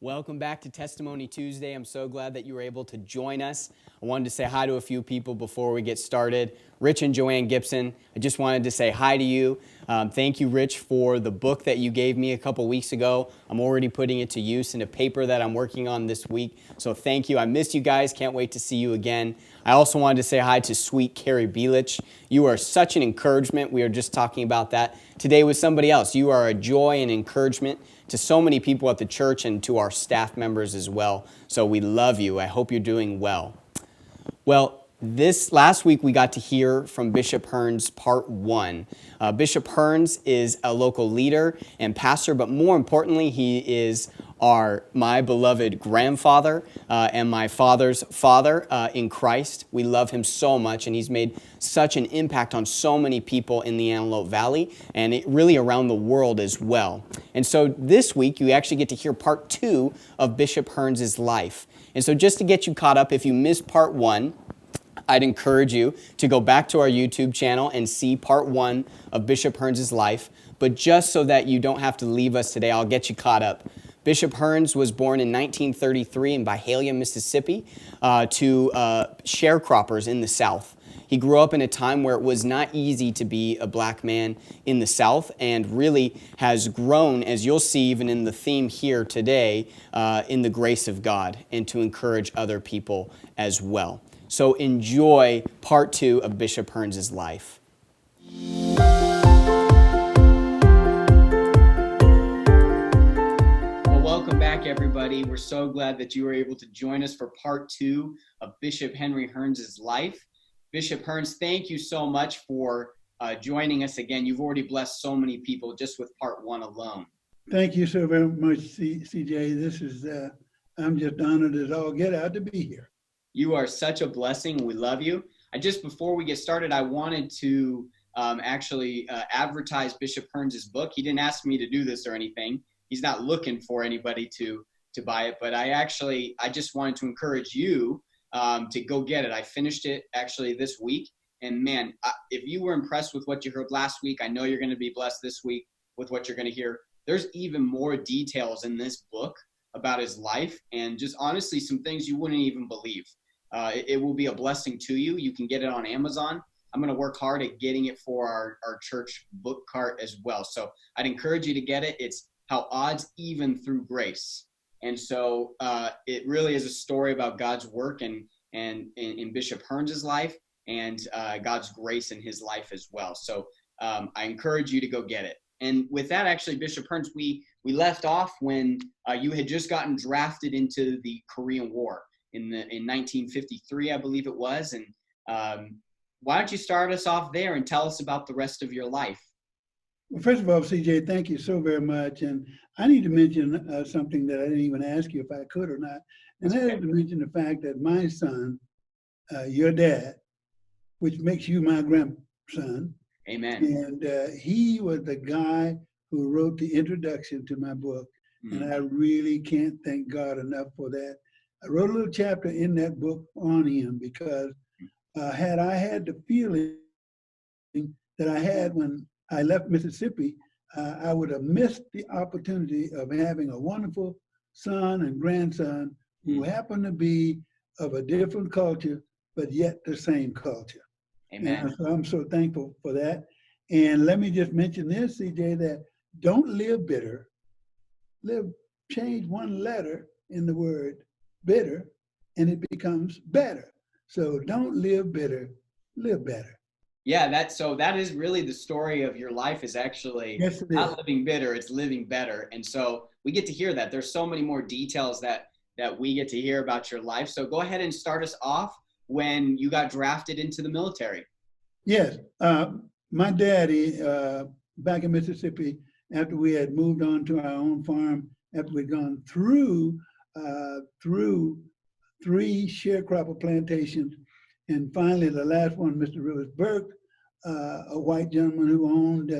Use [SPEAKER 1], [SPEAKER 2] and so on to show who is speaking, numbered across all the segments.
[SPEAKER 1] Welcome back to Testimony Tuesday. I'm so glad that you were able to join us. I wanted to say hi to a few people before we get started. Rich and Joanne Gibson, I just wanted to say hi to you. Thank you, Rich, for the book that you gave me a couple weeks ago. I'm already putting it to use in a paper that I'm working on this week. So thank you. I missed you guys. Can't wait to see you again. I also wanted to say hi to sweet Carrie Bielich. You are such an encouragement. We were just talking about that today with somebody else. You are a joy and encouragement to so many people at the church and to our staff members as well. So we love you. I hope you're doing well. Well, this last week we got to hear from Bishop Hearns part 1. Bishop Hearns is a local leader and pastor, but more importantly, he is my beloved grandfather and my father's father in Christ. We love him so much, and he's made such an impact on so many people in the Antelope Valley and really around the world as well. And so this week, you actually get to hear part 2 of Bishop Hearns' life. And so just to get you caught up, if you missed part 1, I'd encourage you to go back to our YouTube channel and see part 1 of Bishop Hearns' life. But just so that you don't have to leave us today, I'll get you caught up. Bishop Hearns was born in 1933 in Byhalia, Mississippi, to sharecroppers in the South. He grew up in a time where it was not easy to be a black man in the South, and really has grown, as you'll see even in the theme here today, in the grace of God, and to encourage other people as well. So enjoy part 2 of Bishop Hearns' life. Welcome back, everybody. We're so glad that you were able to join us for part 2 of Bishop Henry Hearns' life. Bishop Hearns, thank you so much for joining us again. You've already blessed so many people just with part 1 alone.
[SPEAKER 2] Thank you so very much, CJ. This is, I'm just honored as all get out to be here.
[SPEAKER 1] You are such a blessing. We love you. Before we get started, I wanted to advertise Bishop Hearns' book. He didn't ask me to do this or anything. He's not looking for anybody to buy it, but I just wanted to encourage you to go get it. I finished it actually this week, and man, if you were impressed with what you heard last week, I know you're going to be blessed this week with what you're going to hear. There's even more details in this book about his life, and just honestly some things you wouldn't even believe. It will be a blessing to you. You can get it on Amazon. I'm going to work hard at getting it for our church book cart as well. So I'd encourage you to get it. It's How Odds Even Through Grace. And so it really is a story about God's work and in Bishop Hearns' life, and God's grace in his life as well. So I encourage you to go get it. And with that, actually, Bishop Hearns, we left off when you had just gotten drafted into the Korean War in 1953, I believe it was. And why don't you start us off there and tell us about the rest of your life?
[SPEAKER 2] Well, first of all, CJ, thank you so very much. And I need to mention something that I didn't even ask you if I could or not. And that is to mention the fact that my son, your dad, which makes you my grandson.
[SPEAKER 1] Amen.
[SPEAKER 2] And he was the guy who wrote the introduction to my book. Mm-hmm. And I really can't thank God enough for that. I wrote a little chapter in that book on him because had I had the feeling that I had when I left Mississippi, I would have missed the opportunity of having a wonderful son and grandson who happened to be of a different culture, but yet the same culture.
[SPEAKER 1] Amen.
[SPEAKER 2] And so I'm so thankful for that. And let me just mention this, CJ, that don't live bitter. Change one letter in the word bitter, and it becomes better. So don't live bitter, live better.
[SPEAKER 1] Yeah, that is really the story of your life, is actually not living bitter, it's living better. And so we get to hear that. There's so many more details that we get to hear about your life. So go ahead and start us off when you got drafted into the military.
[SPEAKER 2] Yes, my daddy, back in Mississippi, after we had moved on to our own farm, after we'd gone through 3 sharecropper plantations, and finally the last one, Mr. Rivers Burke, a white gentleman who owned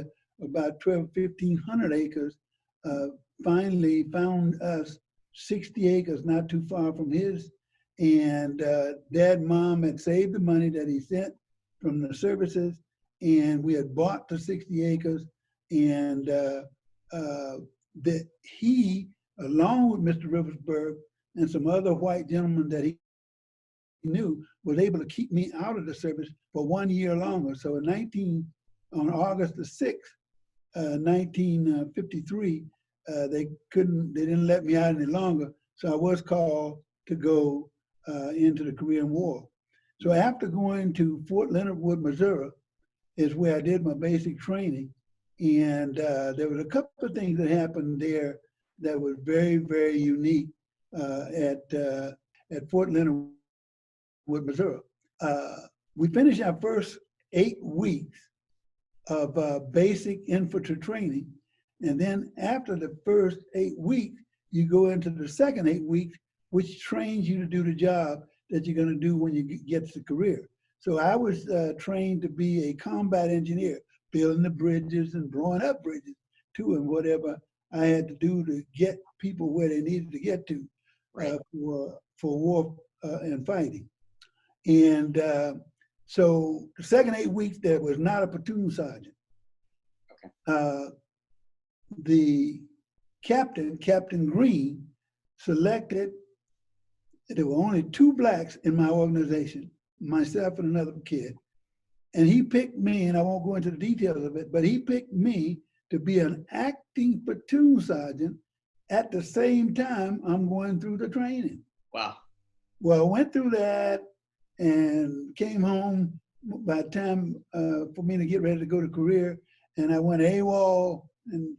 [SPEAKER 2] about 1,500 acres, finally found us 60 acres not too far from his. And Dad and Mom had saved the money that he sent from the services, and we had bought the 60 acres, and he along with Mr. Riversburg and some other white gentlemen that he knew, was able to keep me out of the service for 1 year longer. So on August the 6th, 1953, they didn't let me out any longer. So I was called to go into the Korean War. So after going to Fort Leonard Wood, Missouri, is where I did my basic training. And there was a couple of things that happened there that was very, very unique at Fort Leonard Wood, Missouri. We finished our first 8 weeks of basic infantry training. And then after the first 8 weeks, you go into the second 8 weeks, which trains you to do the job that you're going to do when you get to the career. So I was trained to be a combat engineer, building the bridges and blowing up bridges too, and whatever I had to do to get people where they needed to get to for war and fighting. And so the second 8 weeks, there was not a platoon sergeant.
[SPEAKER 1] Okay.
[SPEAKER 2] The Captain Green, selected, there were only 2 blacks in my organization, myself and another kid. And he picked me, and I won't go into the details of it, but he picked me to be an acting platoon sergeant at the same time I'm going through the training.
[SPEAKER 1] Wow.
[SPEAKER 2] Well, I went through that and came home by the time for me to get ready to go to career. And I went AWOL and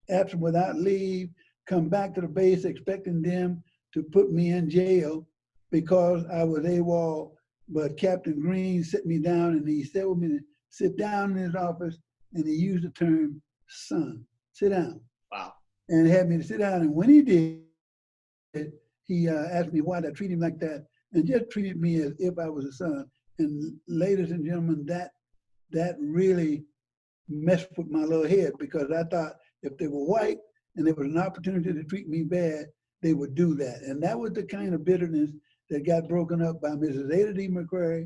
[SPEAKER 2] absent without leave, come back to the base expecting them to put me in jail because I was AWOL. But Captain Green set me down and he said with me to sit down in his office, and he used the term son, sit down.
[SPEAKER 1] Wow.
[SPEAKER 2] And had me to sit down. And when he did, he asked me why I treat him like that, and just treated me as if I was a son. And ladies and gentlemen, that really messed with my little head, because I thought if they were white and there was an opportunity to treat me bad, they would do that. And that was the kind of bitterness that got broken up by Mrs. Ada D. McCrary,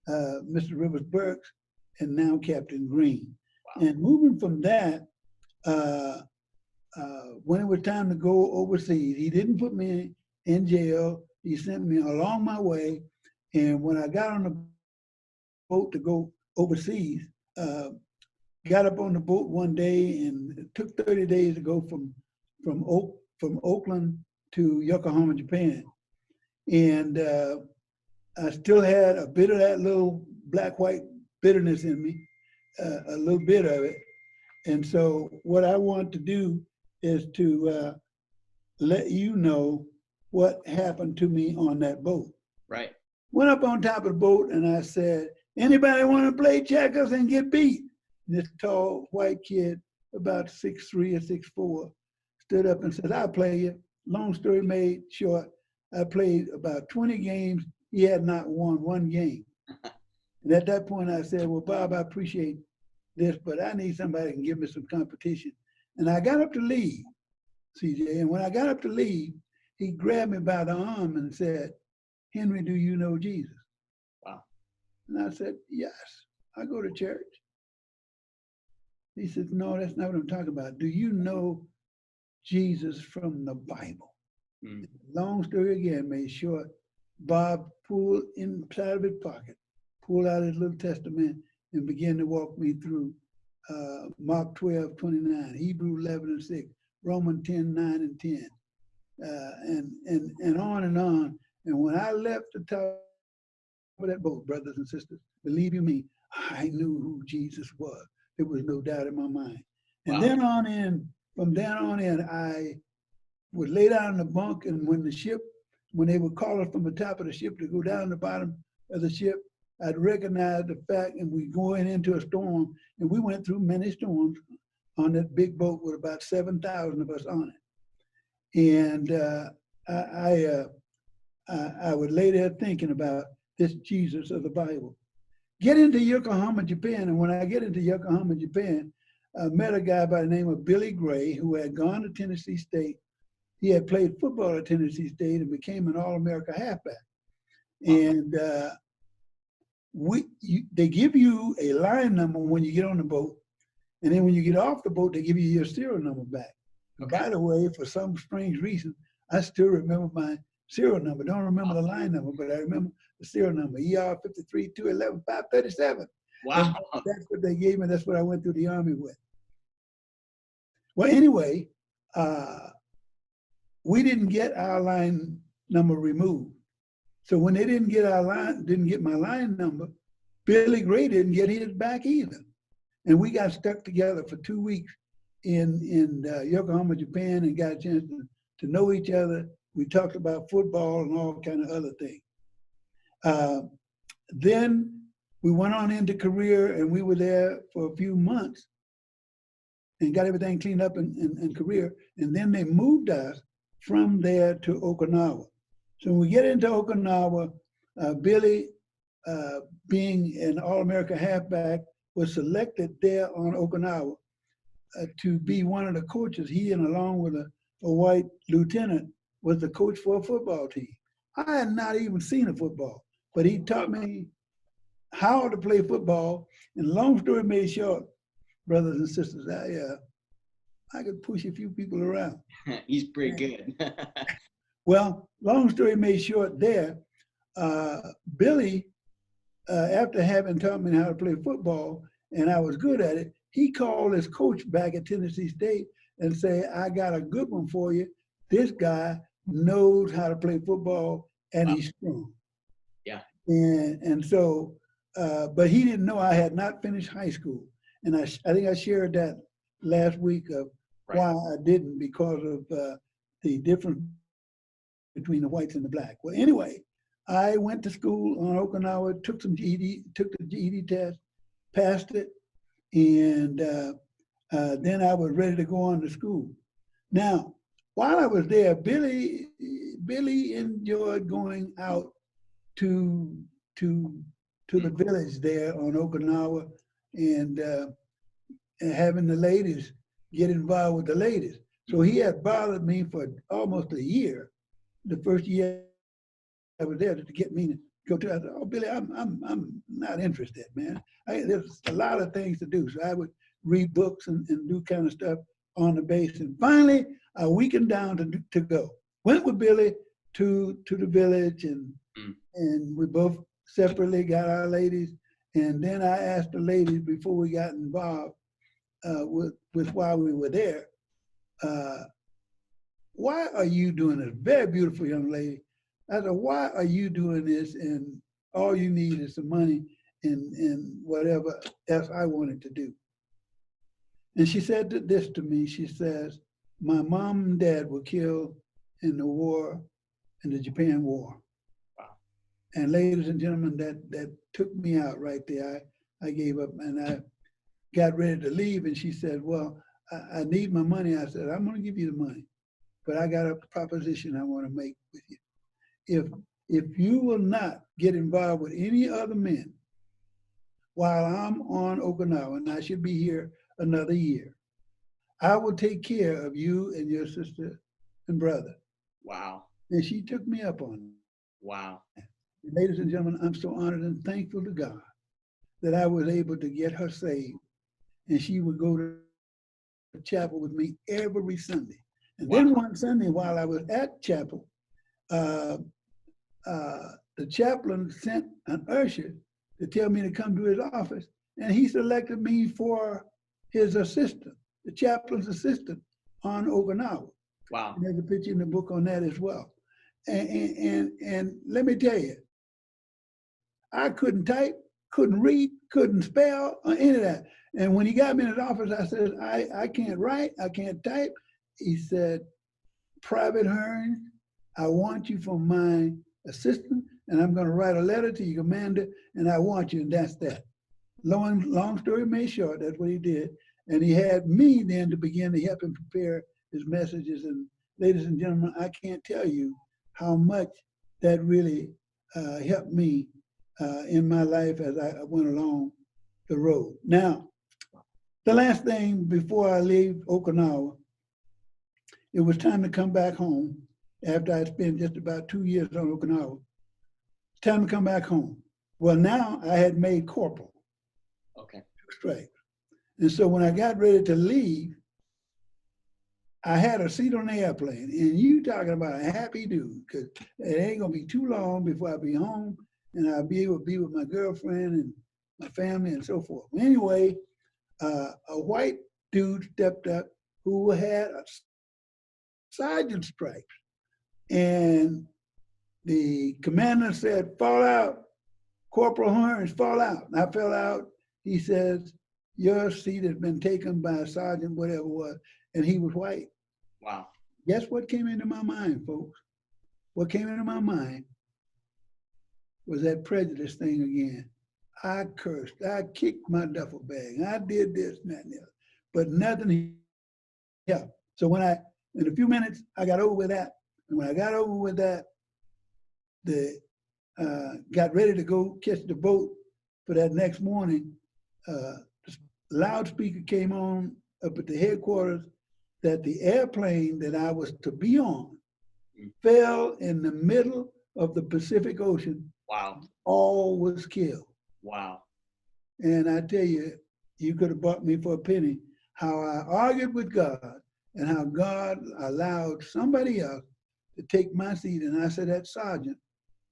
[SPEAKER 2] Mr. Rivers Burks, and now Captain Green. Wow. And moving from that, when it was time to go overseas, he didn't put me in jail. He sent me along my way. And when I got on the boat to go overseas, got up on the boat one day, and it took 30 days to go from Oakland to Yokohama, Japan. And I still had a bit of that little black-white bitterness in me, a little bit of it. And so what I want to do is to let you know what happened to me on that boat.
[SPEAKER 1] Right.
[SPEAKER 2] Went up on top of the boat and I said, anybody want to play checkers and get beat? And this tall white kid, about 6'3" or 6'4", stood up and said, I'll play you. Long story made short, I played about 20 games. He had not won one game. And at that point I said, well, Bob, I appreciate this, but I need somebody who can give me some competition. And I got up to leave, CJ. And when I got up to leave, he grabbed me by the arm and said, Henry, do you know Jesus?
[SPEAKER 1] Wow.
[SPEAKER 2] And I said, yes, I go to church. He said, no, that's not what I'm talking about. Do you know Jesus from the Bible? Mm. Long story again, made short. Bob pulled inside of his pocket, pulled out his little testament, and began to walk me through Mark 12:29, Hebrew 11:6, Romans 10:9 and 10, and on and on. And when I left the top of that boat, brothers and sisters, believe you me, I knew who Jesus was. There was no doubt in my mind. And wow. Then on in, from then on in, I would lay down in the bunk, and when they would call us from the top of the ship to go down the bottom of the ship, I'd recognize the fact, and we going into a storm, and we went through many storms on that big boat with about 7,000 of us on it. And I would lay there thinking about this Jesus of the Bible. Get into Yokohama, Japan, and when I get into Yokohama, Japan, I met a guy by the name of Billy Gray, who had gone to Tennessee State. He had played football at Tennessee State and became an All-America halfback. And they give you a line number when you get on the boat, and then when you get off the boat, they give you your serial number back.
[SPEAKER 1] Okay.
[SPEAKER 2] By the way, for some strange reason, I still remember my serial number. Don't remember the line number, but I remember the serial number, ER 53 211 537. And
[SPEAKER 1] Wow.
[SPEAKER 2] that's what they gave me. That's what I went through the Army with. Well, anyway, we didn't get our line number removed. So when they didn't get my line number, Billy Gray didn't get his back either. And we got stuck together for 2 weeks in Yokohama, Japan, and got a chance to know each other. We talked about football and all kind of other things. Then we went on into Korea, and we were there for a few months and got everything cleaned up in Korea. And then they moved us from there to Okinawa. So when we get into Okinawa, Billy, being an All-America halfback, was selected there on Okinawa to be one of the coaches. He, and along with a white lieutenant, was the coach for a football team. I had not even seen a football, but he taught me how to play football. And long story made short, brothers and sisters, I could push a few people around.
[SPEAKER 1] He's pretty good.
[SPEAKER 2] Well, long story made short there, Billy, after having taught me how to play football, and I was good at it, he called his coach back at Tennessee State and said, I got a good one for you. This guy knows how to play football, and he's strong.
[SPEAKER 1] Yeah.
[SPEAKER 2] And so, but he didn't know I had not finished high school. And I think I shared that last week of why I didn't, because of the difference between the whites and the black. Well, anyway, I went to school on Okinawa, took the GED test, passed it, and then I was ready to go on to school. Now, while I was there, Billy enjoyed going out to the village there on Okinawa and having the ladies get involved with the ladies. So he had bothered me for almost a year. The first year I was there to get me to go to. I said, "Oh, Billy, I'm not interested, man. There's a lot of things to do." So I would read books and do kind of stuff on the base. And finally, I weakened down to go. Went with Billy to the village, and we both separately got our ladies. And then I asked the ladies before we got involved with while we were there, why are you doing this? Very beautiful young lady. I said, why are you doing this? And all you need is some money and whatever else I wanted to do. And she said this to me. She says, my mom and dad were killed in the war, in the Japan War.
[SPEAKER 1] Wow.
[SPEAKER 2] And ladies and gentlemen, that took me out right there. I gave up, and I got ready to leave. And she said, well, I need my money. I said, I'm going to give you the money, but I got a proposition I want to make with you. If you will not get involved with any other men while I'm on Okinawa, and I should be here another year, I will take care of you and your sister and brother.
[SPEAKER 1] Wow.
[SPEAKER 2] And she took me up on it.
[SPEAKER 1] Wow.
[SPEAKER 2] Ladies and gentlemen, I'm so honored and thankful to God that I was able to get her saved. And she would go to chapel with me every Sunday. And then one Sunday while I was at chapel, the chaplain sent an usher to tell me to come to his office, and he selected me for his assistant, the chaplain's assistant on Okinawa.
[SPEAKER 1] Wow.
[SPEAKER 2] And there's a picture in the book on that as well. And let me tell you, I couldn't type, couldn't read, couldn't spell, or any of that. And when he got me in his office, I said, I can't write, I can't type. He said, Private Hearn, I want you for my assistant, and I'm going to write a letter to your commander, and I want you, and that's that. Long story made short, that's what he did. And he had me then to begin to help him prepare his messages. And ladies and gentlemen, I can't tell you how much that really helped me in my life as I went along the road. Now, the last thing before I leave Okinawa, it was time to come back home after I spent just about 2 years on Okinawa. It's time to come back home. Well, now I had made corporal.
[SPEAKER 1] Okay.
[SPEAKER 2] 2 stripes. And so when I got ready to leave, I had a seat on the airplane, and you talking about a happy dude, because it ain't gonna be too long before I'll be home, and I'll be able to be with my girlfriend and my family and so forth. Anyway, a white dude stepped up who had a sergeant stripes, and the commander said, "Fall out, Corporal Hearns, fall out." And I fell out. He says, "Your seat has been taken by a sergeant, whatever it was," and he was white.
[SPEAKER 1] Wow.
[SPEAKER 2] Guess what came into my mind, folks? What came into my mind was that prejudice thing again. I cursed, I kicked my duffel bag, I did this and that and the other, but nothing helped. So in a few minutes, I got over with that. And when I got over with that, got ready to go catch the boat for that next morning. The loudspeaker came on up at the headquarters that the airplane that I was to be on fell in the middle of the Pacific Ocean.
[SPEAKER 1] Wow.
[SPEAKER 2] All was killed.
[SPEAKER 1] Wow.
[SPEAKER 2] And I tell you, you could have bought me for a penny how I argued with God and how God allowed somebody else to take my seat. And I said, that sergeant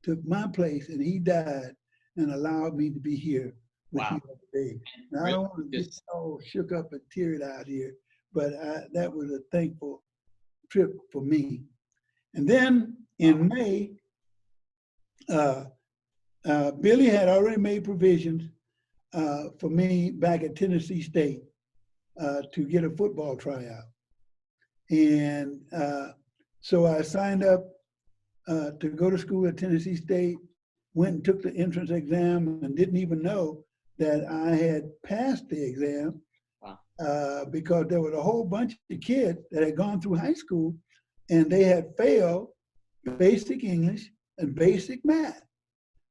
[SPEAKER 2] took my place and he died and allowed me to be here with
[SPEAKER 1] Wow.
[SPEAKER 2] you today. Now, I don't want to get all shook up and teared out here, but that was a thankful trip for me. And then in May, Billy had already made provisions for me back at Tennessee State to get a football tryout. And so I signed up to go to school at Tennessee State, went and took the entrance exam and didn't even know that I had passed the exam. Wow. Because there was a whole bunch of kids that had gone through high school and they had failed basic English and basic math.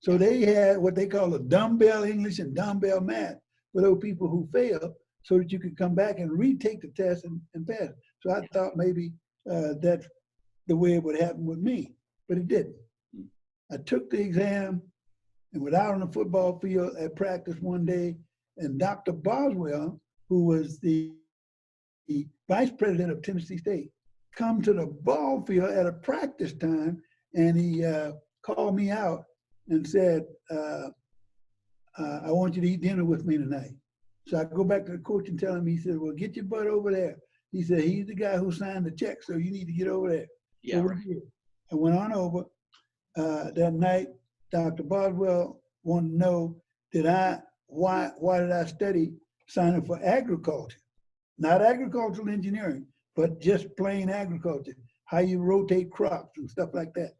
[SPEAKER 2] So they had what they call a dumbbell English and dumbbell math for those people who failed so that you could come back and retake the test and pass. So I thought maybe that's the way it would happen with me, but it didn't. I took the exam and went out on the football field at practice one day, and Dr. Boswell, who was the vice president of Tennessee State, come to the ball field at a practice time, and he called me out and said, I want you to eat dinner with me tonight. So I go back to the coach and tell him, he said, well, get your butt over there. He said, he's the guy who signed the check, so you need to get over there.
[SPEAKER 1] Yeah,
[SPEAKER 2] so I went on over. That night, Dr. Boswell wanted to know, why did I study signing for agriculture? Not agricultural engineering, but just plain agriculture, how you rotate crops and stuff like that.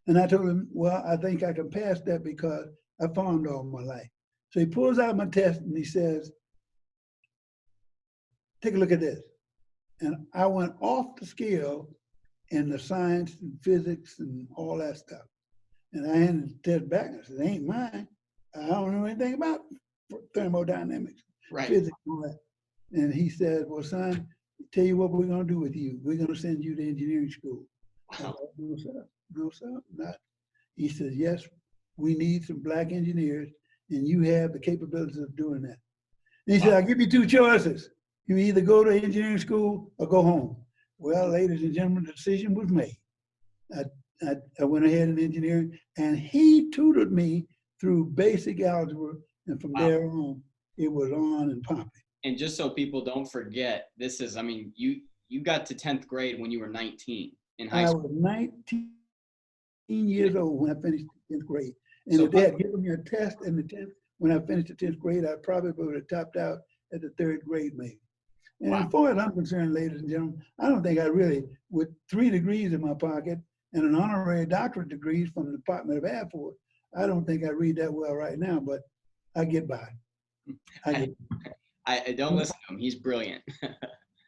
[SPEAKER 2] And I told him, well, I think I can pass that because I farmed all my life. So he pulls out my test and he says, take a look at this. And I went off the scale in the science and physics and all that stuff. And I handed the test back and I said, it ain't mine. I don't know anything about thermodynamics, physics, and all that. And he said, well, son, tell you what we're going to do with you. We're going to send you to engineering school. Wow. No, sir. No, sir, not. He says, yes, we need some black engineers, and you have the capabilities of doing that. And he said, I'll give you two choices. You either go to engineering school or go home. Well, ladies and gentlemen, the decision was made. I went ahead in engineering, and he tutored me through basic algebra, and from there on, it was on and popping.
[SPEAKER 1] And just so people don't forget, this is, I mean, you got to 10th grade when you were 19 in high school.
[SPEAKER 2] I was 19 years old when I finished 10th grade. And if they had given me a test in the 10th, when I finished the 10th grade, I probably would have topped out at the 3rd grade maybe. And as far as I'm concerned, ladies and gentlemen, I don't think I really, with 3 degrees in my pocket and an honorary doctorate degree from the Department of Air Force, I don't think I read that well right now, but I get by.
[SPEAKER 1] I don't listen to him. He's brilliant.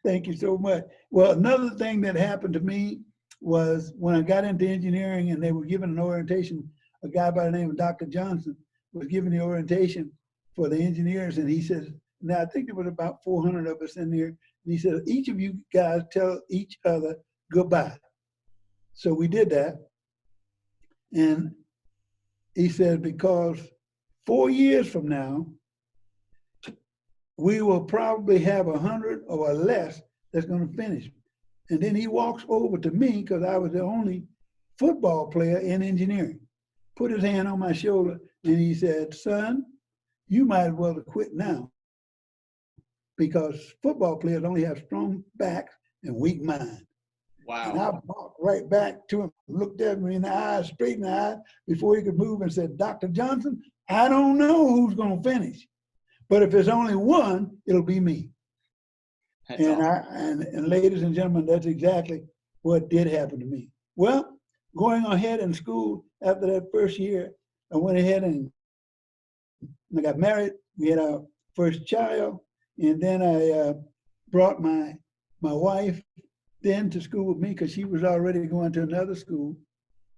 [SPEAKER 2] Thank you so much. Well, another thing that happened to me was when I got into engineering and they were giving an orientation, a guy by the name of Dr. Johnson was giving the orientation for the engineers. And he said, now I think there was about 400 of us in there. And he said, each of you guys tell each other goodbye. So we did that. And he said, because 4 years from now, we will probably have 100 or less that's going to finish. And then he walks over to me because I was the only football player in engineering, put his hand on my shoulder, and he said, son, you might as well quit now because football players only have strong backs and weak minds.
[SPEAKER 1] Wow.
[SPEAKER 2] And I walked right back to him, looked at me in the eyes, straight in the eyes, before he could move and said, Dr. Johnson, I don't know who's going to finish, but if there's only one, it'll be me.
[SPEAKER 1] That's awesome.
[SPEAKER 2] And ladies and gentlemen, that's exactly what did happen to me. Well, going ahead in school after that first year, I went ahead and I got married. We had our first child, and then I brought my wife then to school with me because she was already going to another school.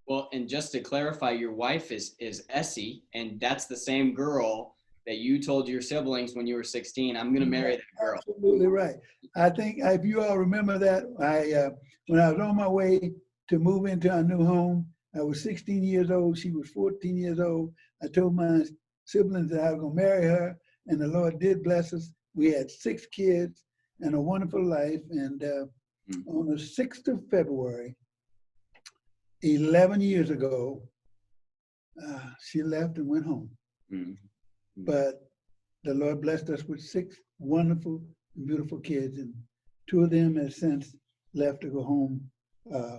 [SPEAKER 1] Well, and just to clarify, your wife is Essie, and that's the same girl that you told your siblings when you were 16, I'm going to marry that girl.
[SPEAKER 2] Absolutely right. I think if you all remember that, when I was on my way to move into our new home, I was 16 years old. She was 14 years old. I told my siblings that I was going to marry her, and the Lord did bless us. We had 6 kids and a wonderful life. And on the 6th of February, 11 years ago, she left and went home.
[SPEAKER 1] Mm-hmm.
[SPEAKER 2] But the Lord blessed us with 6 wonderful, beautiful kids, and 2 of them have since left to go home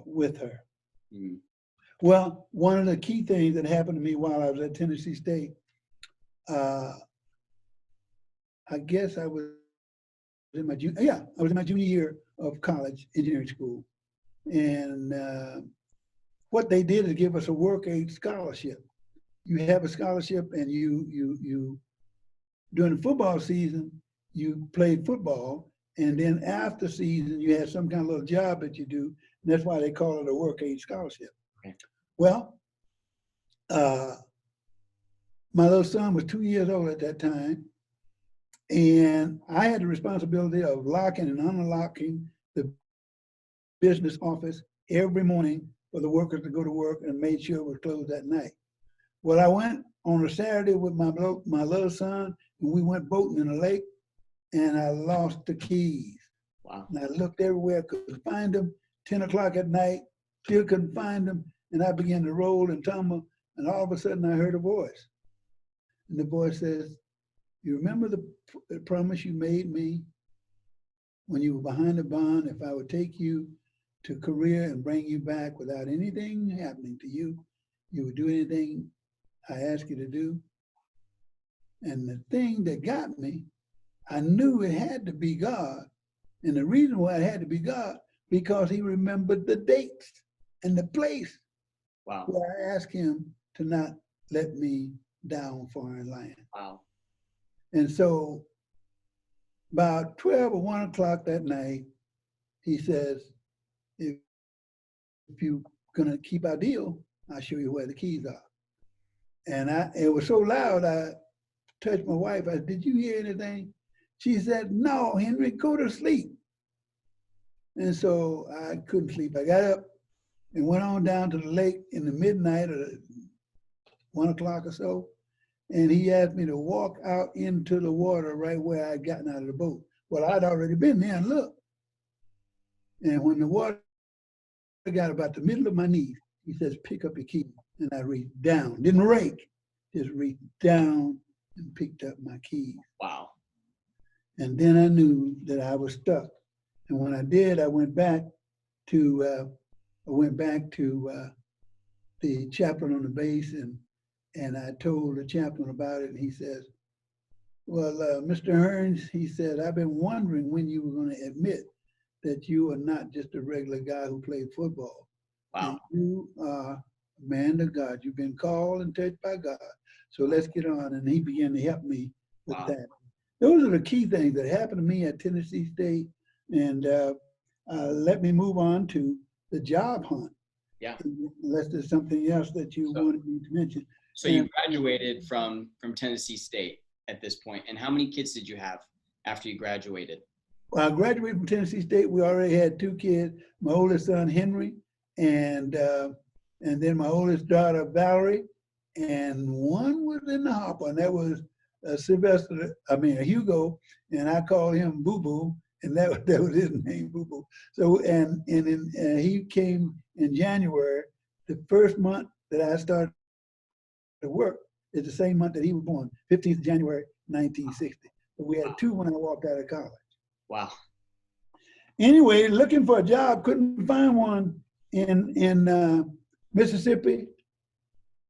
[SPEAKER 2] with her.
[SPEAKER 1] Mm-hmm.
[SPEAKER 2] Well, one of the key things that happened to me while I was at Tennessee State, I guess I was in my junior year of college engineering school, and what they did is give us a work aid scholarship. You have a scholarship, and you during the football season, you played football, and then after season, you had some kind of little job that you do, and that's why they call it a work aid scholarship.
[SPEAKER 1] Okay.
[SPEAKER 2] Well, my little son was 2 years old at that time, and I had the responsibility of locking and unlocking the business office every morning for the workers to go to work and made sure it was closed at night. Well, I went on a Saturday with my little son, and we went boating in the lake, and I lost the keys.
[SPEAKER 1] Wow.
[SPEAKER 2] And I looked everywhere, couldn't find them. 10 o'clock at night, still couldn't find them. And I began to roll and tumble, and all of a sudden I heard a voice. And the voice says, you remember the promise you made me when you were behind the barn, if I would take you to Korea and bring you back without anything happening to you, you would do anything I asked you to do? And the thing that got me, I knew it had to be God. And the reason why it had to be God, because he remembered the dates and the place.
[SPEAKER 1] Wow.
[SPEAKER 2] Where I asked him to not let me die on foreign land.
[SPEAKER 1] Wow.
[SPEAKER 2] And so about 12 or 1 o'clock that night, he says, if you're gonna keep our deal, I'll show you where the keys are. And it was so loud, I touched my wife. I said, did you hear anything? She said, no, Henry, go to sleep. And so I couldn't sleep. I got up and went on down to the lake in the midnight or 1 o'clock or so. And he asked me to walk out into the water right where I'd gotten out of the boat. Well, I'd already been there and looked. And when the water got about the middle of my knees, he says, pick up your key. And I reached down, didn't rake, just reached down and picked up my keys.
[SPEAKER 1] Wow.
[SPEAKER 2] And then I knew that I was stuck. And when I did, I went back to the chaplain on the base, and I told the chaplain about it, and he says, well, Mr. Hearns, he said, I've been wondering when you were going to admit that you are not just a regular guy who played football.
[SPEAKER 1] Wow.
[SPEAKER 2] And you are a man of God. You've been called and touched by God. So let's get on. And he began to help me with that. Those are the key things that happened to me at Tennessee State. And let me move on to the job hunt.
[SPEAKER 1] Yeah.
[SPEAKER 2] Unless there's something else that you wanted me to mention.
[SPEAKER 1] So you graduated from Tennessee State at this point. And how many kids did you have after you graduated?
[SPEAKER 2] Well, I graduated from Tennessee State. We already had 2 kids, my oldest son, Henry, and then my oldest daughter, Valerie, and one was in the hopper, and that was Hugo, and I call him Boo Boo, And that was his name, Boo Boo. So, he came in January. The first month that I started to work is the same month that he was born, 15th January, 1960. So we had two when I walked out of college.
[SPEAKER 1] Wow.
[SPEAKER 2] Anyway, looking for a job, couldn't find one in Mississippi,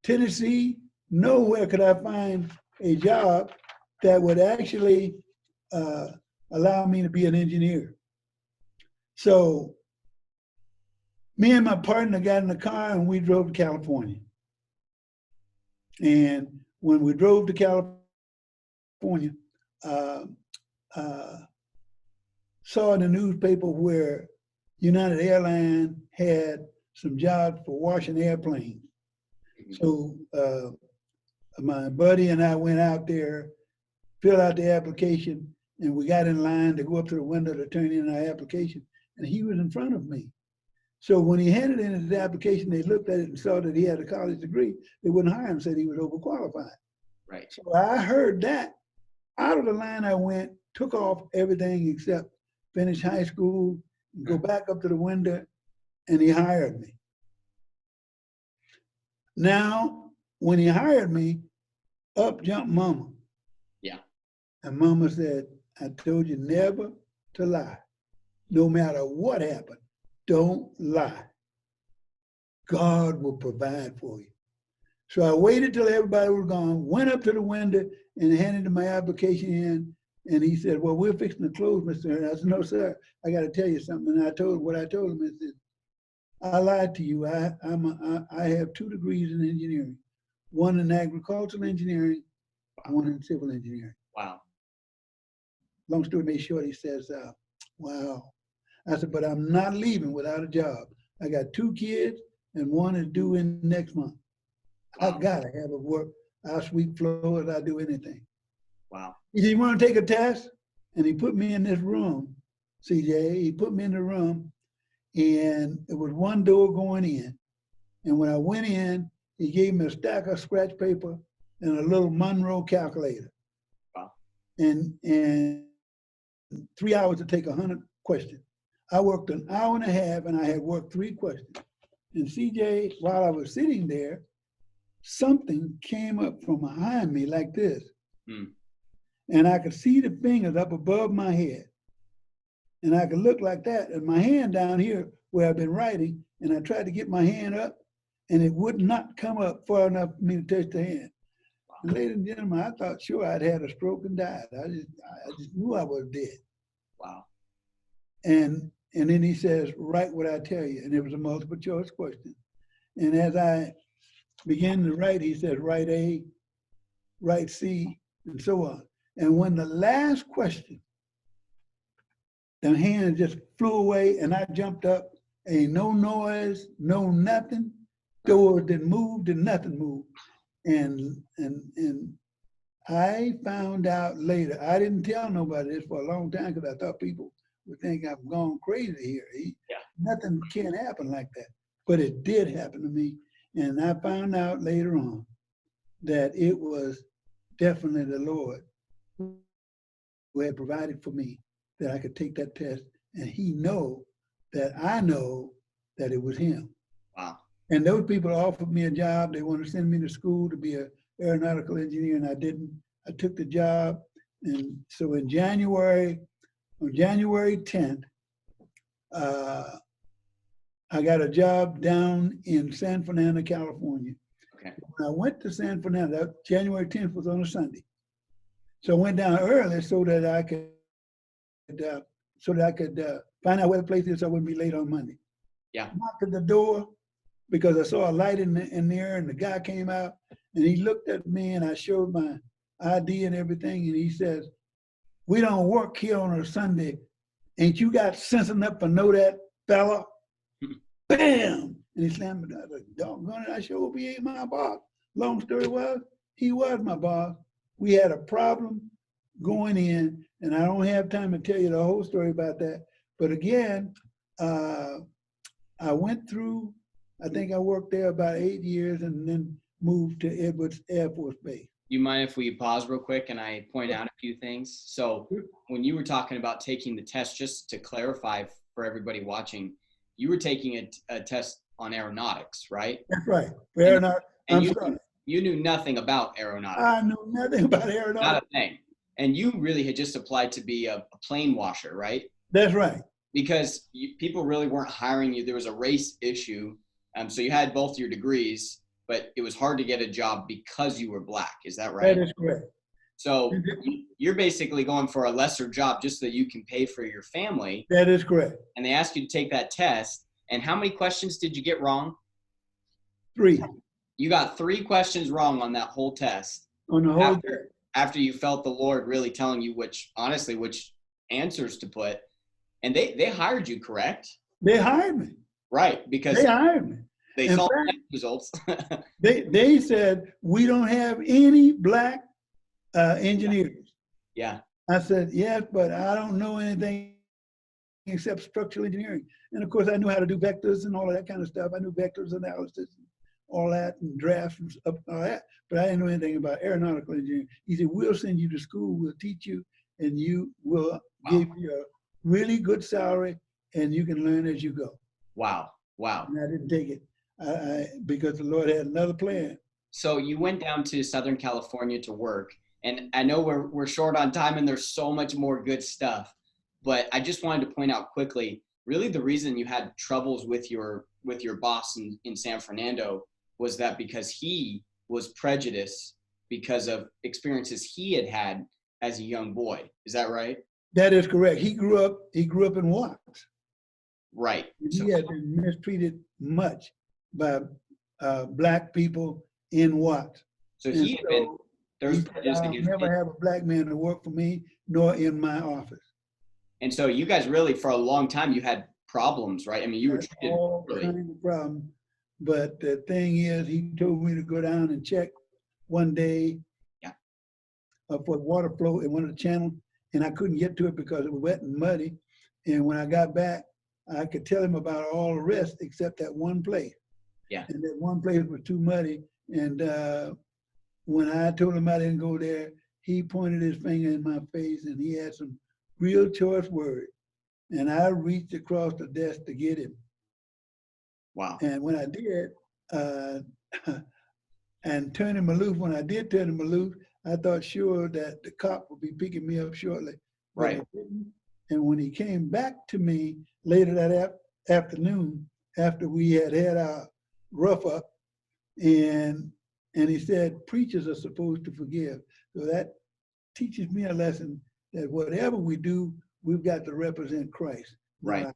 [SPEAKER 2] Tennessee. Nowhere could I find a job that would actually allow me to be an engineer. So me and my partner got in the car and we drove to California. And when we drove to California, saw in the newspaper where United Airlines had some jobs for washing airplanes. So my buddy and I went out there, filled out the application, and we got in line to go up to the window to turn in our application, and he was in front of me. So when he handed in his application, they looked at it and saw that he had a college degree. They wouldn't hire him, said he was overqualified.
[SPEAKER 1] Right.
[SPEAKER 2] So I heard that. Out of the line I went, took off everything except finish high school, go back up to the window, and he hired me. Now, when he hired me, up jumped Mama.
[SPEAKER 1] Yeah.
[SPEAKER 2] And Mama said, I told you never to lie. No matter what happened, don't lie. God will provide for you. So I waited till everybody was gone, went up to the window and handed my application in. And he said, well, we're fixing to close, Mr. Hearn. I said, no, sir, I got to tell you something. And I told him, I said, I lied to you. I have 2 degrees in engineering, one in agricultural engineering, one in civil engineering.
[SPEAKER 1] Wow.
[SPEAKER 2] Long story made short, he says, wow. I said, but I'm not leaving without a job. I got 2 kids and one is due in next month.
[SPEAKER 1] Wow.
[SPEAKER 2] I gotta have a work. I'll sweep floors, I'll do anything.
[SPEAKER 1] Wow.
[SPEAKER 2] He said, you wanna take a test? And he put me in this room, CJ, he put me in the room and it was one door going in. And when I went in, he gave me a stack of scratch paper and a little Monroe calculator.
[SPEAKER 1] Wow.
[SPEAKER 2] And 3 hours to take 100 questions. I worked an hour and a half and I had worked 3 questions. And CJ, while I was sitting there, something came up from behind me like this. And I could see the fingers up above my head. And I could look like that. And my hand down here where I've been writing, and I tried to get my hand up and it would not come up far enough for me to touch the hand. Wow. And ladies and gentlemen, I thought sure I'd had a stroke and died. I just knew I was dead.
[SPEAKER 1] Wow.
[SPEAKER 2] And then he says, write what I tell you. And it was a multiple choice question. And as I began to write, he says, write A, write C, and so on. And when the last question, the hand just flew away and I jumped up, ain't no noise, no nothing. Doors didn't move, did nothing move. And I found out later, I didn't tell nobody this for a long time because I thought people would think I've gone crazy here. Nothing can happen like that. But it did happen to me. And I found out later on that it was definitely the Lord who had provided for me that I could take that test. And he know that I know that it was him.
[SPEAKER 1] Wow.
[SPEAKER 2] And those people offered me a job. They wanted to send me to school to be an aeronautical engineer, and I didn't. I took the job. And so in January, on January 10th, I got a job down in San Fernando, California.
[SPEAKER 1] Okay.
[SPEAKER 2] When I went to San Fernando, January 10th was on a Sunday. So I went down early so that I could find out where the place is so I wouldn't be late on Monday.
[SPEAKER 1] Yeah.
[SPEAKER 2] Knocked at the door because I saw a light in there and the guy came out and he looked at me and I showed my ID and everything and he says, we don't work here on a Sunday. Ain't you got sense enough to know that, fella? Bam! And he slammed me down. I was like, doggone it, I sure hope he ain't my boss. Long story was, he was my boss. We had a problem going in, and I don't have time to tell you the whole story about that. But again, I went through, I think I worked there about 8 years and then moved to Edwards Air Force Base.
[SPEAKER 1] you mind if we pause real quick and I point out a few things? So when you were talking about taking the test, just to clarify for everybody watching, you were taking a test on aeronautics, right?
[SPEAKER 2] That's right.
[SPEAKER 1] And, and
[SPEAKER 2] I'm sorry.
[SPEAKER 1] you knew nothing about aeronautics,
[SPEAKER 2] I knew nothing about
[SPEAKER 1] not
[SPEAKER 2] aeronautics.
[SPEAKER 1] a thing. And you really had just applied to be a plane washer, right?
[SPEAKER 2] That's right.
[SPEAKER 1] Because people really weren't hiring you. There was a race issue. So you had both your degrees, but it was hard to get a job because you were black. Is that right?
[SPEAKER 2] That is correct.
[SPEAKER 1] So you're basically going for a lesser job just so you can pay for your family.
[SPEAKER 2] That is correct.
[SPEAKER 1] And they asked you to take that test. And how many questions did you get wrong?
[SPEAKER 2] 3
[SPEAKER 1] You got 3 questions wrong on that whole test.
[SPEAKER 2] on the whole day.
[SPEAKER 1] After you felt the Lord really telling you which answers to put. And they hired you, correct?
[SPEAKER 2] They hired me.
[SPEAKER 1] Right, because
[SPEAKER 2] They hired me.
[SPEAKER 1] they
[SPEAKER 2] In
[SPEAKER 1] saw the
[SPEAKER 2] fact,
[SPEAKER 1] test results.
[SPEAKER 2] They said, we don't have any black engineers.
[SPEAKER 1] Yeah,
[SPEAKER 2] I said, yes, but I don't know anything except structural engineering. And of course, I knew how to do vectors and all of that kind of stuff. I knew vectors analysis and all that and drafts and stuff, all that. But I didn't know anything about aeronautical engineering. He said, we'll send you to school, we'll teach you, and you will give you a really good salary, and you can learn as you go.
[SPEAKER 1] wow.
[SPEAKER 2] And I didn't take it because the Lord had another plan.
[SPEAKER 1] So you went down to Southern California to work, and I know we're short on time and there's so much more good stuff, but I just wanted to point out quickly, really the reason you had troubles with your boss in San Fernando was that because he was prejudiced because of experiences he had as a young boy. Is that right?
[SPEAKER 2] That is correct. He grew up in Watts.
[SPEAKER 1] Right.
[SPEAKER 2] He had been mistreated much by black people in Watts.
[SPEAKER 1] So he had been, there was
[SPEAKER 2] He said,
[SPEAKER 1] prejudice
[SPEAKER 2] I'll
[SPEAKER 1] against
[SPEAKER 2] never
[SPEAKER 1] him.
[SPEAKER 2] have a black man to work for me, nor in my office.
[SPEAKER 1] And so you guys really, for a long time, you had problems, right? I mean, you were treated
[SPEAKER 2] All
[SPEAKER 1] really.
[SPEAKER 2] kinds of problems. But the thing is, he told me to go down and check one day for water flow in one of the channels, and I couldn't get to it because it was wet and muddy. And when I got back, I could tell him about all the rest except that one place.
[SPEAKER 1] Yeah.
[SPEAKER 2] And that one place was too muddy. And when I told him I didn't go there, he pointed his finger in my face and he had some real choice words. And I reached across the desk to get him.
[SPEAKER 1] Wow.
[SPEAKER 2] And when I did, and turn him aloof, when I did turn him aloof, I thought sure that the cop would be picking me up shortly.
[SPEAKER 1] Right.
[SPEAKER 2] And when he came back to me later that afternoon, after we had our rough up, and he said, preachers are supposed to forgive. So that teaches me a lesson that whatever we do, we've got to represent Christ.
[SPEAKER 1] Right.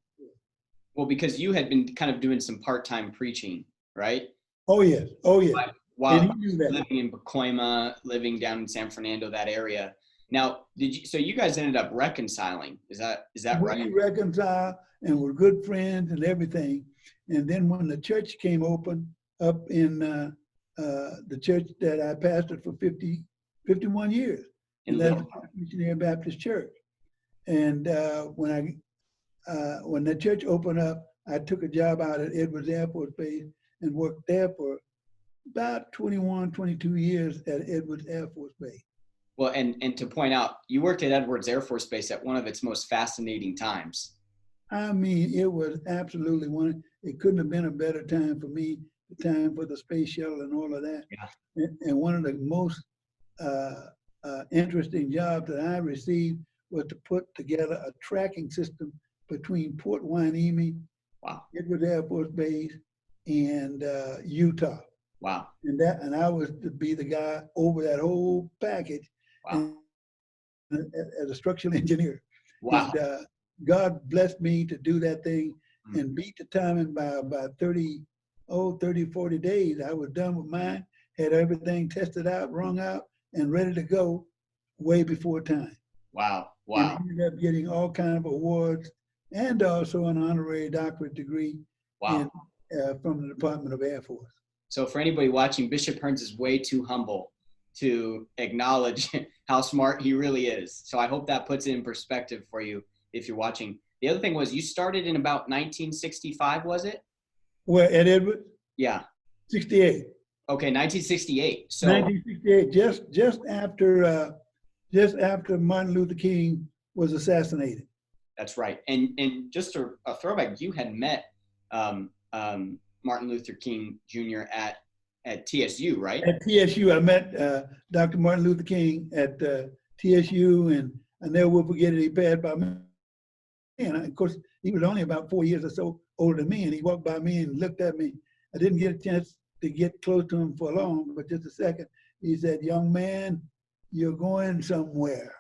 [SPEAKER 1] Well, because you had been kind of doing some part-time preaching, right?
[SPEAKER 2] Oh, yes. Oh, yes.
[SPEAKER 1] While
[SPEAKER 2] And he knew that.
[SPEAKER 1] living in Pacoima, living down in San Fernando, that area. Now, so you guys ended up reconciling? Is that right?
[SPEAKER 2] We reconciled and were good friends and everything. And then when the church came open up in the church that I pastored for 51 years, and that's the Missionary Baptist Church. And when the church opened up, I took a job out at Edwards Air Force Base and worked there for about 21, 22 years at Edwards Air Force Base.
[SPEAKER 1] Well, and to point out, you worked at Edwards Air Force Base at one of its most fascinating times.
[SPEAKER 2] I mean, it was absolutely it couldn't have been a better time for me, the time for the space shuttle and all of that.
[SPEAKER 1] Yeah.
[SPEAKER 2] And one of the most interesting jobs that I received was to put together a tracking system between Port Hueneme,
[SPEAKER 1] wow,
[SPEAKER 2] Edwards Air Force Base, and Utah.
[SPEAKER 1] Wow.
[SPEAKER 2] And I was to be the guy over that whole package.
[SPEAKER 1] Wow.
[SPEAKER 2] As a structural engineer.
[SPEAKER 1] Wow.
[SPEAKER 2] And, God blessed me to do that thing and beat the timing by about 30, 40 days. I was done with mine, had everything tested out, wrung out, and ready to go way before time.
[SPEAKER 1] Wow. Wow.
[SPEAKER 2] And ended up getting all kinds of awards and also an honorary doctorate degree from the Department of Air Force.
[SPEAKER 1] So for anybody watching, Bishop Hearns is way too humble to acknowledge how smart he really is. So I hope that puts it in perspective for you if you're watching. The other thing was you started in about 1965, was it?
[SPEAKER 2] Where, at Edwards?
[SPEAKER 1] Yeah.
[SPEAKER 2] 68.
[SPEAKER 1] Okay, 1968. So
[SPEAKER 2] 1968, just after Martin Luther King was assassinated.
[SPEAKER 1] that's right. And just a throwback, you had met Martin Luther King Jr. at TSU, right?
[SPEAKER 2] At TSU, I met Dr. Martin Luther King at TSU, and I never will forget it. He passed by me, and of course, he was only about 4 years or so older than me, and he walked by me and looked at me. I didn't get a chance to get close to him for long, but just a second. He said, "Young man, you're going somewhere.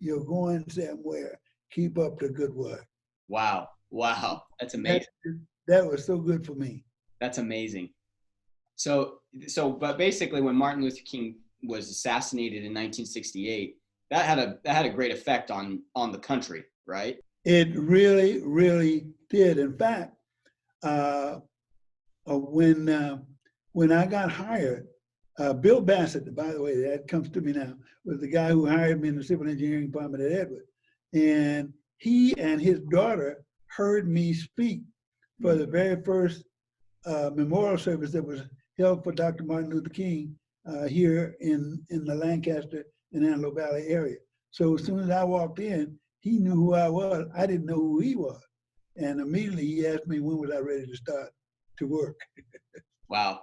[SPEAKER 2] You're going somewhere. Keep up the good work."
[SPEAKER 1] Wow. Wow. That's
[SPEAKER 2] That,
[SPEAKER 1] amazing.
[SPEAKER 2] that was so good for me.
[SPEAKER 1] That's amazing. But basically, when Martin Luther King was assassinated in 1968, that had a great effect on the country, right?
[SPEAKER 2] It really, really did. In fact, uh, when I got hired, Bill Bassett, by the way, that comes to me now, was the guy who hired me in the civil engineering department at Edward. And he and his daughter heard me speak for the very first memorial service that was held for Dr. Martin Luther King here in the Lancaster and Antelope Valley area. So as soon as I walked in, he knew who I was. I didn't know who he was. And immediately he asked me when was I ready to start to work.
[SPEAKER 1] Wow.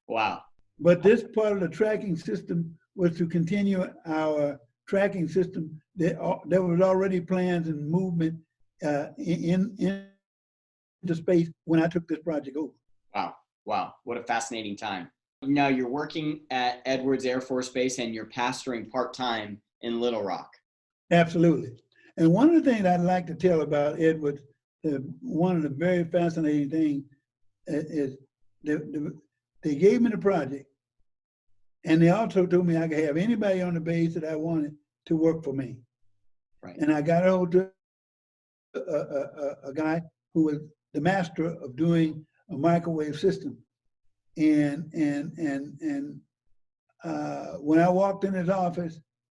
[SPEAKER 1] Wow.
[SPEAKER 2] But this part of the tracking system was to continue our tracking system. There was already plans and movement in the space when I took this project over.
[SPEAKER 1] Wow. Wow. What a fascinating time. Now you're working at Edwards Air Force Base and you're pastoring part-time in Little Rock.
[SPEAKER 2] Absolutely. And one of the things I'd like to tell about Edwards, one of the very fascinating things is they gave me the project, and they also told me I could have anybody on the base that I wanted to work for me.
[SPEAKER 1] Right.
[SPEAKER 2] And I got hold to a guy who was the master of doing a microwave system. And when I walked in his office,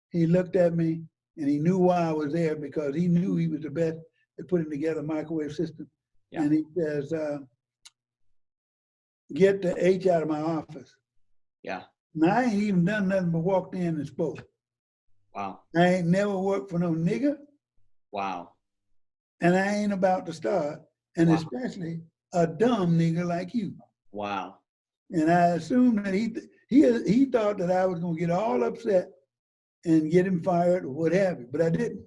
[SPEAKER 2] he looked at me and he knew why I was there, because he knew he was the best at putting together a microwave system. Yeah. And he says, "Get the H out of my office."
[SPEAKER 1] Yeah.
[SPEAKER 2] Now, I ain't even done nothing but walked in and spoke.
[SPEAKER 1] Wow.
[SPEAKER 2] I ain't never worked for no nigger.
[SPEAKER 1] Wow.
[SPEAKER 2] And I ain't about to start, and
[SPEAKER 1] wow.
[SPEAKER 2] Especially a dumb nigger like you.
[SPEAKER 1] Wow.
[SPEAKER 2] And I assumed that he thought that I was gonna get all upset and get him fired or what have you, but I didn't.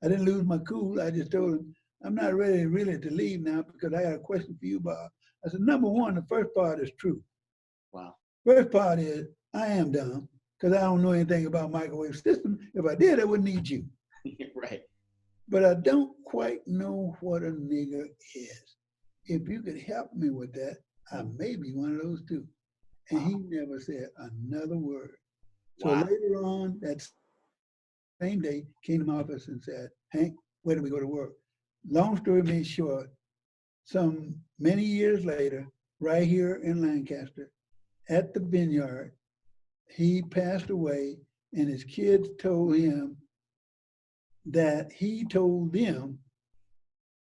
[SPEAKER 2] I didn't lose my cool. I just told him, "I'm not ready really to leave now because I got a question for you, Bob." I said, "Number one, the first part is true.
[SPEAKER 1] Wow.
[SPEAKER 2] First part is I am dumb because I don't know anything about microwave systems. If I did, I wouldn't need you."
[SPEAKER 1] Right.
[SPEAKER 2] "But I don't quite know what a nigger is. If you could help me with that, I may be one of those too." And he never said another word. So later on that same day, came to my office and said, "Hank, where do we go to work?" Long story made short, some many years later, right here in Lancaster, at the vineyard, he passed away, and his kids told him that he told them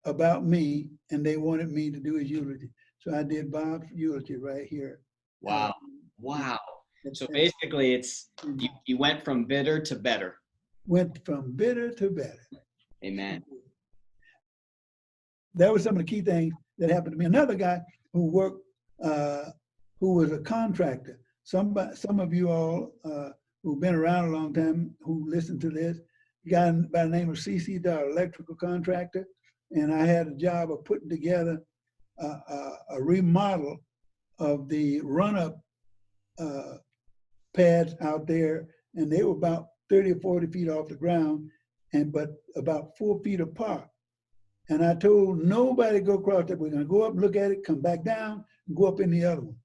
[SPEAKER 2] about me, and they wanted me to do his eulogy. So I did Bob's eulogy right here.
[SPEAKER 1] Wow. Wow. So basically it's, you went from bitter to better.
[SPEAKER 2] Went from bitter to better.
[SPEAKER 1] Amen.
[SPEAKER 2] That was some of the key things that happened to me. Another guy who worked, who was a contractor. Some of you all who've been around a long time who listen to this, a guy by the name of C.C. Dahl, electrical contractor. And I had a job of putting together a remodel of the run-up pads out there, and they were about 30 or 40 feet off the ground, but about 4 feet apart. And I told nobody to go across that. We're gonna go up, look at it, come back down, and go up in the other one.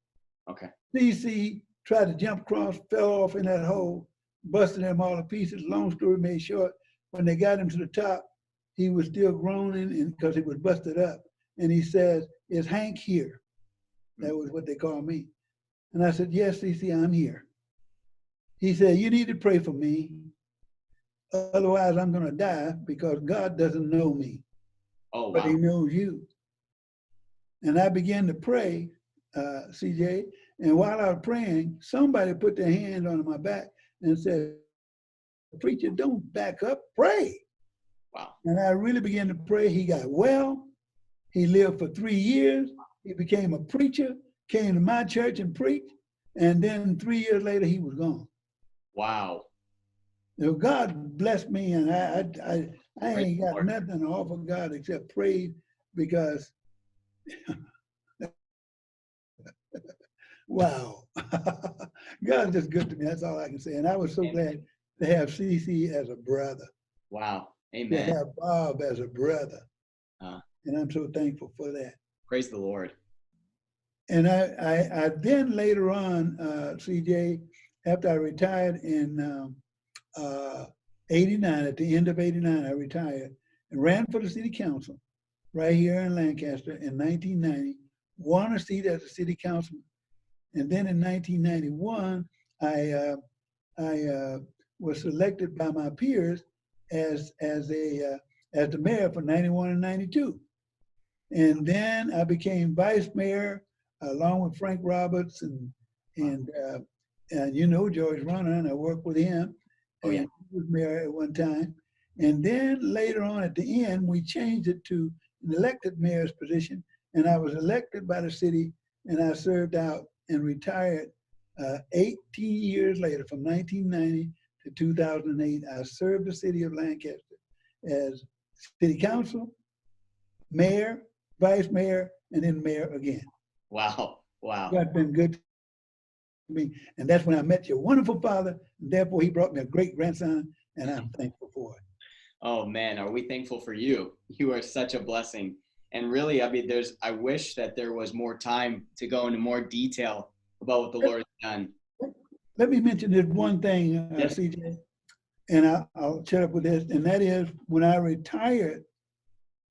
[SPEAKER 1] Okay.
[SPEAKER 2] CC tried to jump across, fell off in that hole, busted him all to pieces. Long story made short, when they got him to the top, he was still groaning and because he was busted up. And he says, "Is Hank here?" That was what they called me. And I said, "Yes, CC, I'm here." He said, "You need to pray for me. Otherwise, I'm gonna die because God doesn't know me.
[SPEAKER 1] Oh, wow.
[SPEAKER 2] But he knows you." And I began to pray, CJ, And while I was praying, somebody put their hand on my back and said, "Preacher, don't back up, pray."
[SPEAKER 1] Wow.
[SPEAKER 2] And I really began to pray. He got well. He lived for 3 years. He became a preacher, came to my church and preached. And then 3 years later, he was gone.
[SPEAKER 1] Wow.
[SPEAKER 2] You know, God blessed me, and I
[SPEAKER 1] Praise
[SPEAKER 2] ain't
[SPEAKER 1] the
[SPEAKER 2] got
[SPEAKER 1] Lord.
[SPEAKER 2] nothing to offer God except praise, because wow, God's just good to me. That's all I can say. And I was so
[SPEAKER 1] Amen.
[SPEAKER 2] glad to have CC as a brother,
[SPEAKER 1] Wow.
[SPEAKER 2] to
[SPEAKER 1] Amen.
[SPEAKER 2] have Bob as a brother,
[SPEAKER 1] Uh,
[SPEAKER 2] and I'm so thankful for that.
[SPEAKER 1] praise the Lord.
[SPEAKER 2] And I then later on, CJ, after I retired in 89, at the end of 89, I retired and ran for the city council right here in Lancaster in 1990, won a seat as a city councilman. And then in 1991, I was selected by my peers as the mayor for 91 and 92. And then I became vice mayor along with Frank Roberts and you know George Runner, and I worked with him.
[SPEAKER 1] Oh, yeah.
[SPEAKER 2] And he was mayor at one time. And then later on at the end, we changed it to an elected mayor's position, and I was elected by the city, and I served out and retired 18 years later, from 1990 to 2008. I served the city of Lancaster as city council, mayor, vice mayor, and then mayor again.
[SPEAKER 1] Wow. Wow.
[SPEAKER 2] God's been good to me. And that's when I met your wonderful father. And therefore, he brought me a great grandson, and I'm thankful for it.
[SPEAKER 1] Oh man, are we thankful for you? You are such a blessing. And really, I mean, I wish that there was more time to go into more detail about what the Lord has done.
[SPEAKER 2] Let me mention this one thing,
[SPEAKER 1] Yes.
[SPEAKER 2] CJ, and I'll shut up with this, and that is when I retired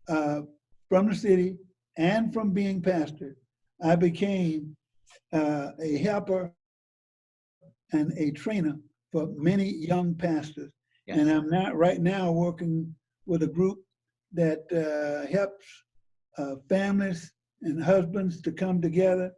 [SPEAKER 2] from the city and from being pastor, I became a helper and a trainer for many young pastors.
[SPEAKER 1] Yes.
[SPEAKER 2] And I'm not right now working with a group that helps families and husbands to come together.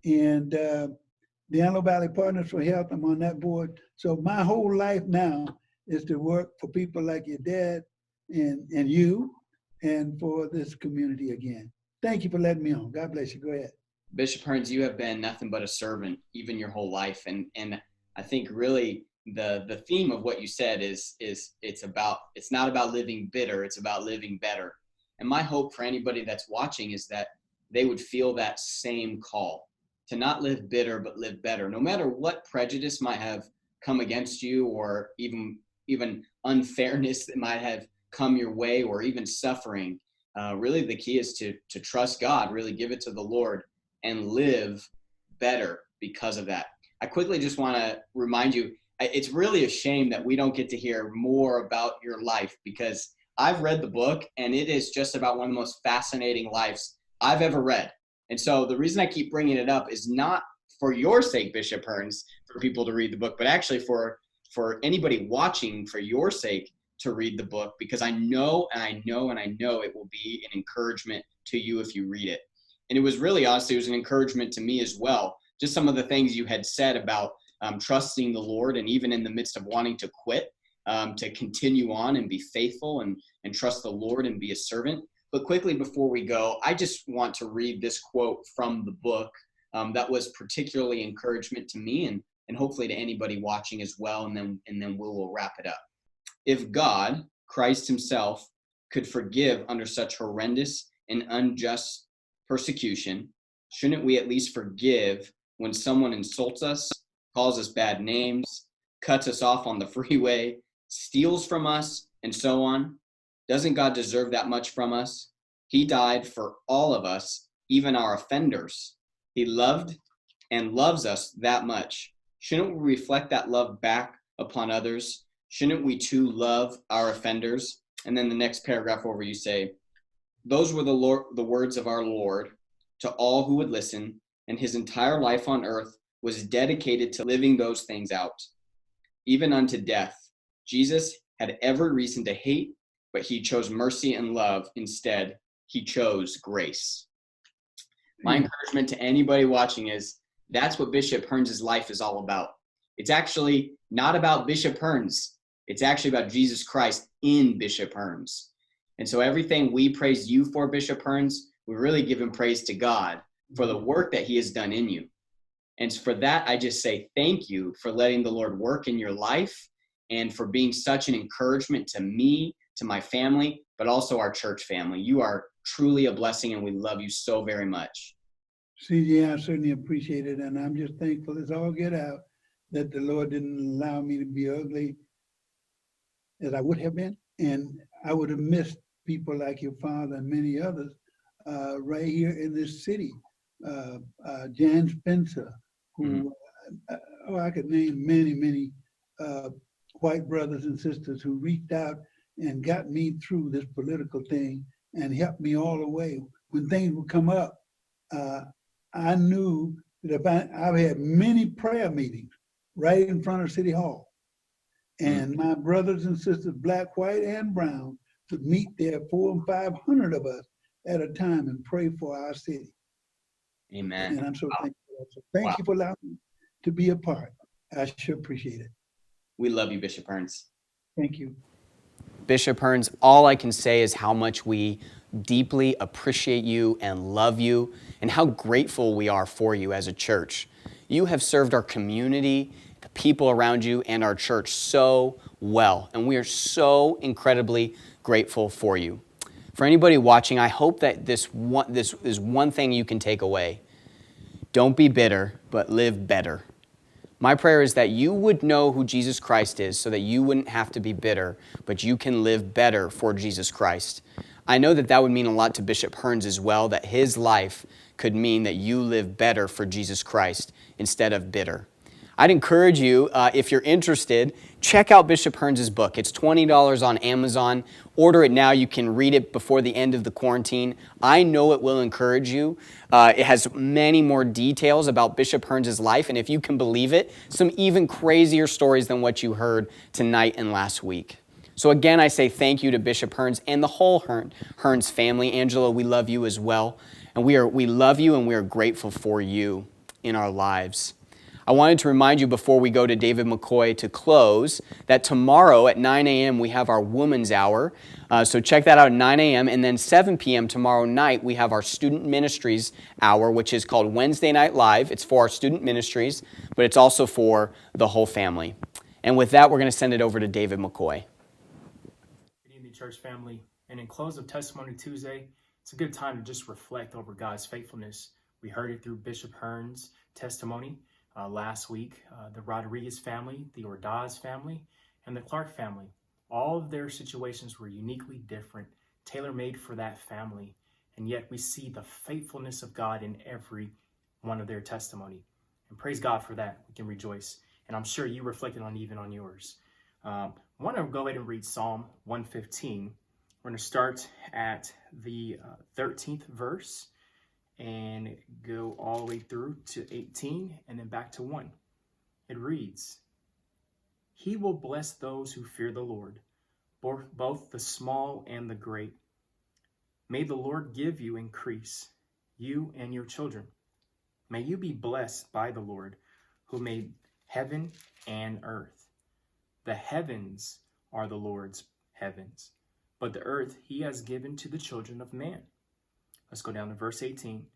[SPEAKER 2] And the Antelope Valley Partners for Health, I'm on that board. So my whole life now is to work for people like your dad and you, and for this community again. Thank you for letting me on. God bless you. Go ahead.
[SPEAKER 1] Bishop Hearns, you have been nothing but a servant, even your whole life. And I think really the theme of what you said is it's not about living bitter, it's about living better. And my hope for anybody that's watching is that they would feel that same call to not live bitter, but live better, no matter what prejudice might have come against you, or even unfairness that might have come your way, or even suffering. Really the key is to trust God, really give it to the Lord, and live better because of that. I quickly just want to remind you, it's really a shame that we don't get to hear more about your life, because I've read the book and it is just about one of the most fascinating lives I've ever read. And so the reason I keep bringing it up is not for your sake, Bishop Hearns, for people to read the book, but actually for anybody watching, for your sake, to read the book, because I know it will be an encouragement to you if you read it. And it was really, honestly, it was an encouragement to me as well. Just some of the things you had said about trusting the Lord, and even in the midst of wanting to quit, to continue on and be faithful and trust the Lord and be a servant. But quickly before we go, I just want to read this quote from the book that was particularly encouragement to me, and hopefully to anybody watching as well, and then we'll wrap it up. If God, Christ himself, could forgive under such horrendous and unjust persecution, shouldn't we at least forgive when someone insults us, calls us bad names, cuts us off on the freeway, steals from us, and so on? Doesn't God deserve that much from us? He died for all of us, even our offenders. He loved and loves us that much. Shouldn't we reflect that love back upon others? Shouldn't we too love our offenders? And then the next paragraph over, you say, those were the words of our Lord to all who would listen, and his entire life on earth was dedicated to living those things out, even unto death. Jesus had every reason to hate, but he chose mercy and love instead. He chose grace. My encouragement to anybody watching is That's what Bishop Hearns' life is all about. It's actually not about Bishop Hearns. It's actually about Jesus Christ in Bishop Hearns. And so everything we praise you for, Bishop Hearns, we really give him praise to God for the work that he has done in you. And for that, I just say thank you for letting the Lord work in your life and for being such an encouragement to me, to my family, but also our church family. You are truly a blessing, and we love you so very much.
[SPEAKER 2] CJ, I certainly appreciate it, and I'm just thankful as all get out that the Lord didn't allow me to be ugly as I would have been, and I would have missed people like your father and many others right here in this city. Jan Spencer, who, I could name many white brothers and sisters who reached out and got me through this political thing and helped me all the way. When things would come up, I knew that if I've had many prayer meetings right in front of City Hall. And my brothers and sisters, black, white, and brown, could meet there, 400 and 500 of us at a time, and pray for our city.
[SPEAKER 1] Amen.
[SPEAKER 2] And I'm so thankful. So thank you for allowing me to be a part. I sure appreciate it.
[SPEAKER 1] We love you, Bishop Hearns.
[SPEAKER 2] Thank you.
[SPEAKER 1] Bishop Hearns, all I can say is how much we deeply appreciate you and love you and how grateful we are for you as a church. You have served our community, the people around you, and our church so well, and we are so incredibly grateful for you. For anybody watching, I hope that this is one thing you can take away. Don't be bitter, but live better. My prayer is that you would know who Jesus Christ is so that you wouldn't have to be bitter, but you can live better for Jesus Christ. I know that would mean a lot to Bishop Hearns as well, that his life could mean that you live better for Jesus Christ instead of bitter. I'd encourage you, if you're interested, check out Bishop Hearns' book. It's $20 on Amazon. Order it now. You can read it before the end of the quarantine. I know it will encourage you. It has many more details about Bishop Hearns' life, and if you can believe it, some even crazier stories than what you heard tonight and last week. So again, I say thank you to Bishop Hearns and the whole Hearns family. Angela, we love you as well. And we love you, and we are grateful for you in our lives. I wanted to remind you before we go to David McCoy to close that tomorrow at 9 a.m. we have our Women's Hour. So check that out at 9 a.m. And then 7 p.m. tomorrow night we have our Student Ministries Hour, which is called Wednesday Night Live. It's for our student ministries, but it's also for the whole family. And with that, we're going to send it over to David McCoy.
[SPEAKER 3] Good evening, church family. And in close of Testimony Tuesday, it's a good time to just reflect over God's faithfulness. We heard it through Bishop Hearns' testimony. Last week, the Rodriguez family, the Ordaz family, and the Clark family. All of their situations were uniquely different, tailor-made for that family, and yet we see the faithfulness of God in every one of their testimony. And praise God for that. We can rejoice. And I'm sure you reflected on even on yours. I want to go ahead and read Psalm 115. We're going to start at the 13th verse and go all the way through to 18 and then back to 1. It reads, "He will bless those who fear the Lord, both the small and the great. May the Lord give you increase, you and your children. May you be blessed by the Lord, who made heaven and earth. The heavens are the Lord's heavens, but the earth he has given to the children of man." Let's go down to verse 18.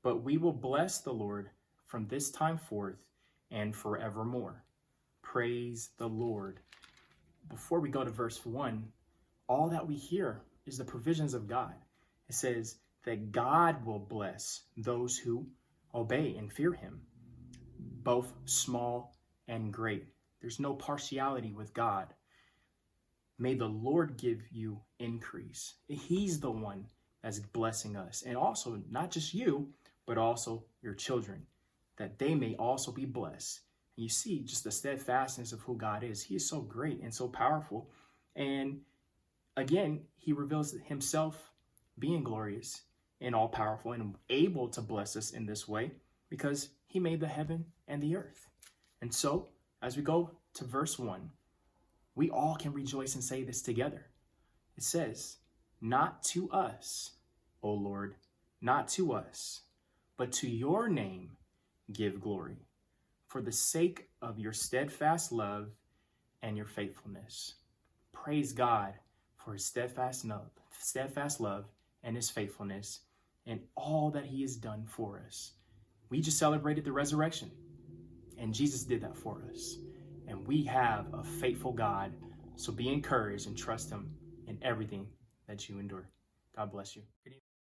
[SPEAKER 3] "But we will bless the Lord from this time forth and forevermore." Praise the Lord. Before we go to verse 1, all that we hear is the provisions of God. It says that God will bless those who obey and fear him, both small and great. There's no partiality with God. May the Lord give you increase. He's the one that's blessing us. And also, not just you, but also your children, that they may also be blessed. And you see just the steadfastness of who God is. He is so great and so powerful. And again, he reveals himself being glorious and all powerful and able to bless us in this way because he made the heaven and the earth. And so, as we go to verse 1, we all can rejoice and say this together. It says, "Not to us, O Lord, not to us, but to your name give glory. For the sake of your steadfast love and your faithfulness. Praise God for his steadfast love and his faithfulness and all that he has done for us. We just celebrated the resurrection, and Jesus did that for us. And we have a faithful God, so be encouraged and trust him in everything that you endure. God bless you. Good evening.